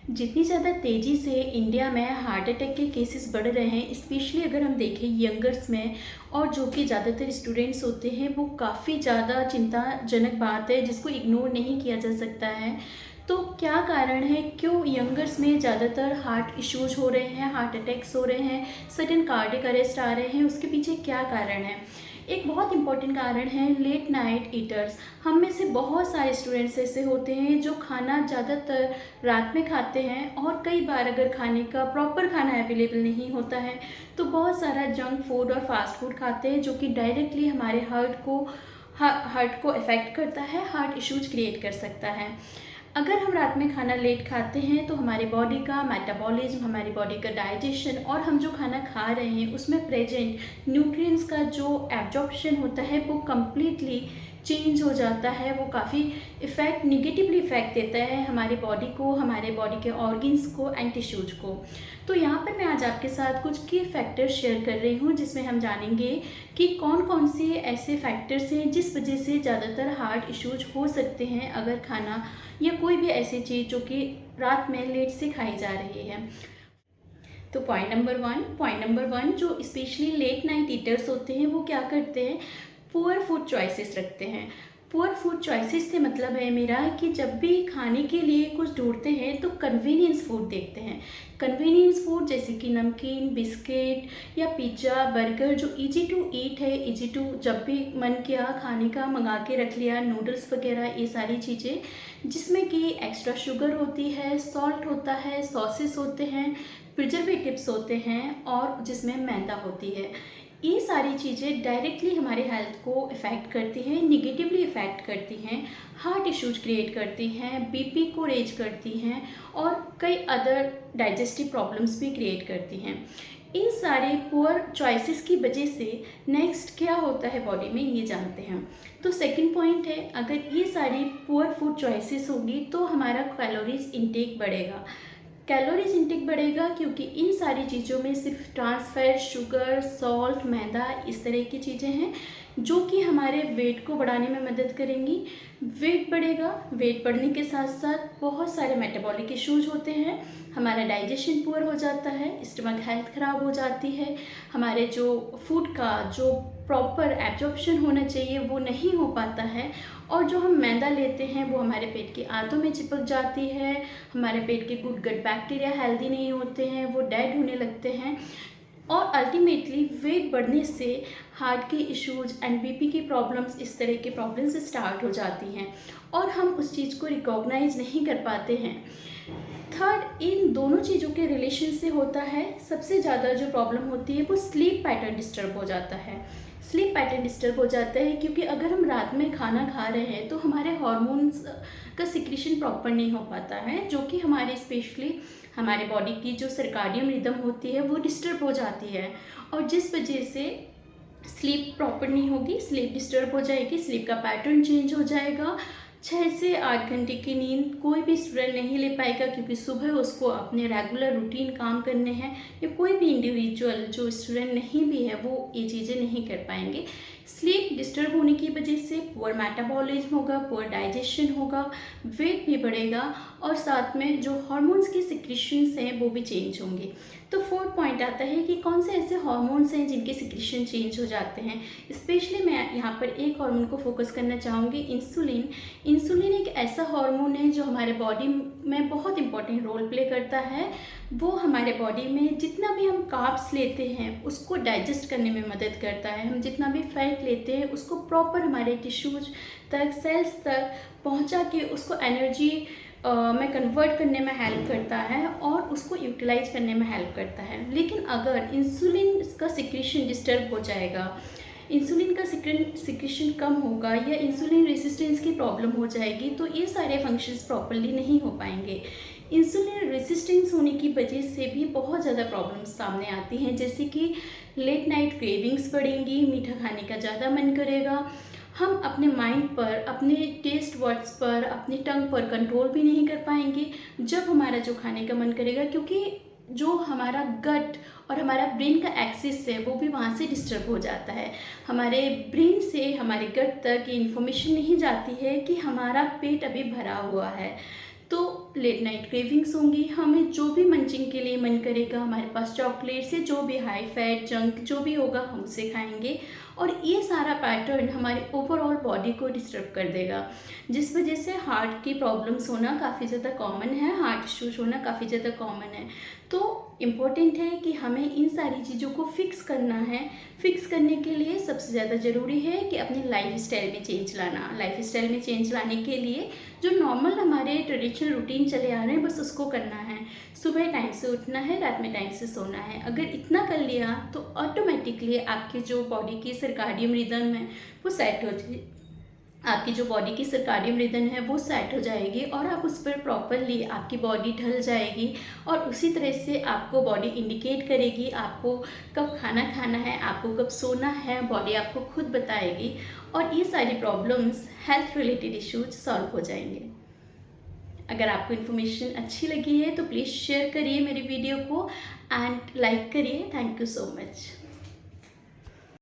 जितनी ज़्यादा तेज़ी से इंडिया में हार्ट अटैक के केसेस बढ़ रहे हैं, स्पेशली अगर हम देखें यंगर्स में, और जो कि ज़्यादातर स्टूडेंट्स होते हैं, वो काफ़ी ज़्यादा चिंताजनक बात है जिसको इग्नोर नहीं किया जा सकता है। तो क्या कारण है, क्यों यंगर्स में ज़्यादातर हार्ट इश्यूज हो रहे हैं, हार्ट अटैक्स हो रहे हैं, सडन कार्डियक अरेस्ट आ रहे हैं, उसके पीछे क्या कारण है? एक बहुत इंपॉर्टेंट कारण है लेट नाइट ईटर्स। हम में से बहुत सारे स्टूडेंट्स ऐसे होते हैं जो खाना ज़्यादातर रात में खाते हैं, और कई बार अगर खाने का प्रॉपर खाना अवेलेबल नहीं होता है तो बहुत सारा जंक फूड और फास्ट फूड खाते हैं, जो कि डायरेक्टली हमारे हार्ट को अफेक्ट करता है, हार्ट इश्यूज क्रिएट कर सकता है। अगर हम रात में खाना लेट खाते हैं तो हमारी बॉडी का मेटाबॉलिज्म, हमारी बॉडी का डाइजेशन, और हम जो खाना खा रहे हैं उसमें प्रेजेंट न्यूट्रिएंट्स का जो एब्जॉर्प्शन होता है वो कम्प्लीटली चेंज हो जाता है। वो काफ़ी निगेटिवली इफेक्ट देता है हमारी बॉडी को, हमारे बॉडी के ऑर्गन्स को एंड टिश्यूज को। तो यहाँ पर मैं आज आपके साथ कुछ की फैक्टर्स शेयर कर रही हूँ, जिसमें हम जानेंगे कि कौन कौन से ऐसे फैक्टर्स हैं जिस वजह से ज़्यादातर हार्ट इश्यूज हो सकते हैं अगर खाना या कोई भी ऐसी चीज़ जो कि रात में लेट से खाई जा रही है। तो पॉइंट नंबर वन, जो स्पेशली लेट नाइट ईटर्स होते हैं वो क्या करते हैं, पुअर फूड चॉइसेस रखते हैं। पुअर फूड चॉइसेस से मतलब है मेरा कि जब भी खाने के लिए कुछ ढूंढते हैं तो कन्वीनियंस फूड देखते हैं। कन्वीनियंस फूड जैसे कि नमकीन, बिस्किट या पिज़्ज़ा, बर्गर, जो इजी टू ईट है, इजी टू जब भी मन किया खाने का मंगा के रख लिया, नूडल्स वगैरह, ये सारी चीज़ें जिसमें कि एक्स्ट्रा शुगर होती है, सॉल्ट होता है, सॉसेस होते हैं, प्रिजर्वेटिव्स होते हैं, और जिसमें मैदा होती है। ये सारी चीज़ें डायरेक्टली हमारे हेल्थ को इफ़ेक्ट करती हैं, निगेटिवली इफ़ेक्ट करती हैं, हार्ट इश्यूज क्रिएट करती हैं, बीपी को रेज करती हैं, और कई अदर डाइजेस्टिव प्रॉब्लम्स भी क्रिएट करती हैं। इन सारे पुअर चॉइसेस की वजह से नेक्स्ट क्या होता है बॉडी में, ये जानते हैं। तो सेकंड पॉइंट है, अगर ये सारी पुअर फूड चॉइसेस होगी तो हमारा कैलोरीज इंटेक बढ़ेगा। कैलोरीज इंटेक बढ़ेगा क्योंकि इन सारी चीज़ों में सिर्फ ट्रांसफर, शुगर, सॉल्ट, मैदा, इस तरह की चीज़ें हैं जो कि हमारे वेट को बढ़ाने में मदद करेंगी। वेट बढ़ेगा, वेट बढ़ने के साथ साथ बहुत सारे मेटाबॉलिक इश्यूज होते हैं, हमारा डाइजेशन पुअर हो जाता है, स्टमक हेल्थ ख़राब हो जाती है, हमारे जो फूड का जो प्रॉपर एब्जॉर्प्शन होना चाहिए वो नहीं हो पाता है, और जो हम मैदा लेते हैं वो हमारे पेट की आंतों में चिपक जाती है, हमारे पेट के गुड गट बैक्टीरिया हेल्दी नहीं होते हैं, वो डेड होने लगते हैं, और अल्टीमेटली वेट बढ़ने से हार्ट के इश्यूज एंड बीपी की प्रॉब्लम्स, इस तरह के प्रॉब्लम्स स्टार्ट हो जाती हैं, और हम उस चीज़ को रिकॉग्नाइज नहीं कर पाते हैं। थर्ड, इन दोनों चीज़ों के रिलेशन से होता है सबसे ज़्यादा जो प्रॉब्लम होती है वो स्लीप पैटर्न डिस्टर्ब हो जाता है। स्लीप पैटर्न डिस्टर्ब हो जाता है क्योंकि अगर हम रात में खाना खा रहे हैं तो हमारे हार्मोन्स का सिक्रीशन प्रॉपर नहीं हो पाता है, जो कि हमारे स्पेशली हमारे बॉडी की जो सर्काडियन रिदम होती है वो डिस्टर्ब हो जाती है, और जिस वजह से स्लीप प्रॉपर नहीं होगी, स्लीप डिस्टर्ब हो जाएगी, स्लीप का पैटर्न चेंज हो जाएगा। 6 से 8 घंटे की नींद कोई भी स्टूडेंट नहीं ले पाएगा क्योंकि सुबह उसको अपने रेगुलर रूटीन काम करने हैं, या कोई भी इंडिविजुअल जो स्टूडेंट नहीं भी है वो ये चीज़ें नहीं कर पाएंगे। स्लीप डिस्टर्ब होने की वजह से पुअर मेटाबॉलिज्म होगा, पुअर डाइजेशन होगा, वेट भी बढ़ेगा, और साथ में जो हार्मोन्स की सिक्रीशंस हैं वो भी चेंज होंगे। तो फोर्थ पॉइंट आता है कि कौन से ऐसे हार्मोन्स हैं जिनके सिक्रीशन चेंज हो जाते हैं। स्पेशली मैं यहाँ पर एक हार्मोन को फोकस करना चाहूँगी, इंसुलिन। इंसुलिन एक ऐसा हार्मोन है जो हमारे बॉडी में बहुत इंपॉर्टेंट रोल प्ले करता है। वो हमारे बॉडी में जितना भी हम कार्ब्स लेते हैं उसको डाइजेस्ट करने में मदद करता है, हम जितना भी फैट लेते हैं उसको प्रॉपर हमारे टिश्यूज तक, सेल्स तक पहुंचा के उसको एनर्जी में कन्वर्ट करने में हेल्प करता है, और उसको यूटिलाइज करने में हेल्प करता है। लेकिन अगर इंसुलिन का सिक्रीशन डिस्टर्ब हो जाएगा, इंसुलिन का सिक्रीशन कम होगा, या इंसुलिन रेसिस्टेंस की प्रॉब्लम हो जाएगी, तो ये सारे फंक्शंस प्रॉपरली नहीं हो पाएंगे। इंसुलिन रेसिस्टेंस होने की वजह से भी बहुत ज़्यादा प्रॉब्लम्स सामने आती हैं, जैसे कि लेट नाइट क्रेविंग्स बढ़ेंगी, मीठा खाने का ज़्यादा मन करेगा, हम अपने माइंड पर, अपने टेस्ट वर्ड्स पर, अपनी टंग पर कंट्रोल भी नहीं कर पाएंगे जब हमारा जो खाने का मन करेगा, क्योंकि जो हमारा गट और हमारा ब्रेन का एक्सिस है वो भी वहाँ से डिस्टर्ब हो जाता है। हमारे ब्रेन से हमारे गट तक ये इन्फॉर्मेशन नहीं जाती है कि हमारा पेट अभी भरा हुआ है। तो लेट नाइट क्रेविंग्स होंगी, हमें जो भी मंचिंग के लिए मन करेगा, हमारे पास चॉकलेट से जो भी हाई फैट जंक जो भी होगा हम उसे खाएंगे, और ये सारा पैटर्न हमारे ओवरऑल बॉडी को डिस्टर्ब कर देगा, जिस वजह से हार्ट की प्रॉब्लम्स होना काफ़ी ज़्यादा कॉमन है, हार्ट इश्यूज होना काफ़ी ज़्यादा कॉमन है। तो इम्पॉर्टेंट है कि हमें इन सारी चीज़ों को फिक्स करना है। फिक्स करने के लिए सबसे ज़्यादा ज़रूरी है कि अपनी लाइफस्टाइल में चेंज लाना। लाइफस्टाइल में चेंज लाने के लिए जो नॉर्मल हमारे ट्रेडिशनल रूटीन चले आ रहे हैं बस उसको करना है। सुबह टाइम से उठना है, रात में टाइम से सोना है। अगर इतना कर लिया तो ऑटोमेटिकली आपकी जो बॉडी की सर्काडियन रिदम है वो सेट हो जाए, आपकी जो बॉडी की सर्काडियन रिदम है वो सेट हो जाएगी और आप उस पर प्रॉपरली आपकी बॉडी ढल जाएगी, और उसी तरह से आपको बॉडी इंडिकेट करेगी आपको कब खाना खाना है, आपको कब सोना है, बॉडी आपको खुद बताएगी, और ये सारी problems health related issues solve हो जाएंगे। अगर आपको इन्फॉर्मेशन अच्छी लगी है तो प्लीज़ शेयर करिए मेरी वीडियो को एंड लाइक करिए। Thank you so much.